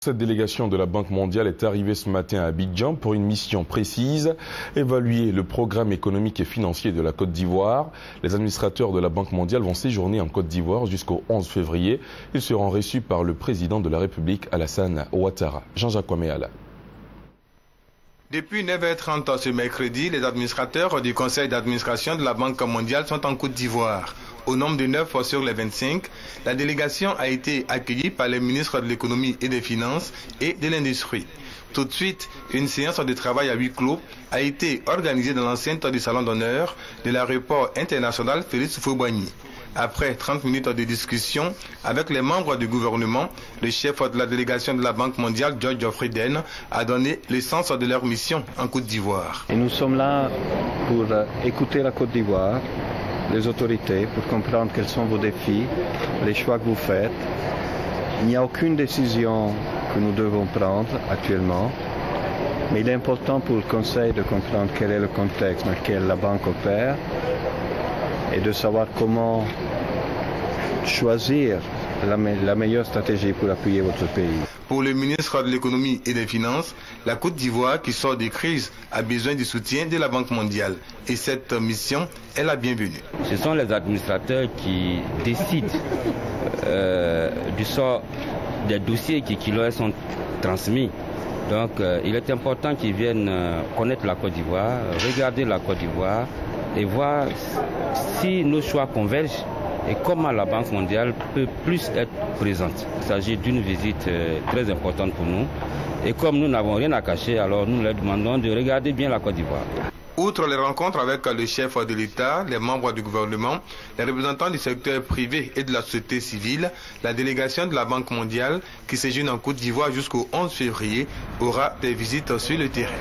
Cette délégation de la Banque mondiale est arrivée ce matin à Abidjan pour une mission précise, évaluer le programme économique et financier de la Côte d'Ivoire. Les administrateurs de la Banque mondiale vont séjourner en Côte d'Ivoire jusqu'au 11 février. Ils seront reçus par le président de la République, Alassane Ouattara. Jean-Jacques Ouaméala. Depuis 9h30 ce mercredi, les administrateurs du conseil d'administration de la Banque mondiale sont en Côte d'Ivoire. Au nombre de 9 sur les 25, la délégation a été accueillie par les ministres de l'économie et des finances et de l'industrie. Tout de suite, une séance de travail à huis clos a été organisée dans l'enceinte du salon d'honneur de l'aéroport international Félix Houphouët-Boigny. Après 30 minutes de discussion avec les membres du gouvernement, le chef de la délégation de la Banque mondiale, George Frieden, a donné l'essence de leur mission en Côte d'Ivoire. Et nous sommes là pour écouter la Côte d'Ivoire, les autorités, pour comprendre quels sont vos défis, les choix que vous faites. Il n'y a aucune décision que nous devons prendre actuellement, mais il est important pour le Conseil de comprendre quel est le contexte dans lequel la Banque opère et de savoir comment choisir la meilleure stratégie pour appuyer votre pays. Pour le ministre de l'économie et des finances, la Côte d'Ivoire qui sort des crises a besoin du soutien de la Banque mondiale. Et cette mission est la bienvenue. Ce sont les administrateurs qui décident du sort des dossiers qui leur sont transmis. Donc il est important qu'ils viennent connaître la Côte d'Ivoire, regarder la Côte d'Ivoire et voir si nos choix convergent et comment la Banque mondiale peut plus être présente. Il s'agit d'une visite très importante pour nous. Et comme nous n'avons rien à cacher, alors nous leur demandons de regarder bien la Côte d'Ivoire. Outre les rencontres avec le chef de l'État, les membres du gouvernement, les représentants du secteur privé et de la société civile, la délégation de la Banque mondiale qui séjourne en Côte d'Ivoire jusqu'au 11 février aura des visites sur le terrain.